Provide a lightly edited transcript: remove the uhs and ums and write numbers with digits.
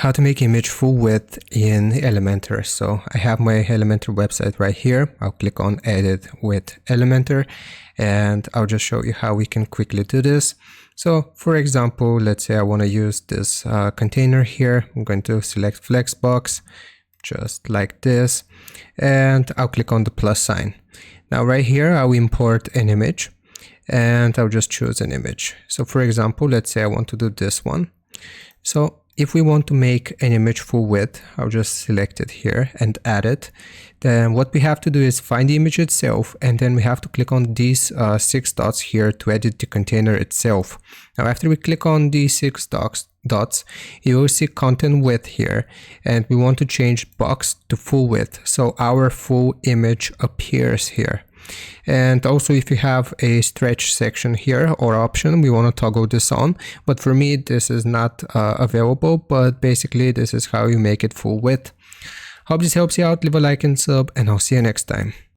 how to make image full width in Elementor. So I have my Elementor website right here. I'll click on edit with Elementor and I'll just show you how we can quickly do this. So for example, let's say I want to use this container here. I'm going to select Flexbox just like this and I'll click on the plus sign. Now right here I'll import an image and I'll just choose an image. So for example, let's say I want to do this one. So if we want to make an image full width, I'll just select it here and add it. Then what we have to do is find the image itself, and then we have to click on these 6 dots here to edit the container itself. Now after we click on these 6 dots, you will see content width here, and we want to change box to full width, so our full image appears here. And also if you have a stretch section here or option, we want to toggle this on, but for me this is not available, but basically this is how you make it full width. Hope this helps you out. Leave a like and sub, and I'll see you next time.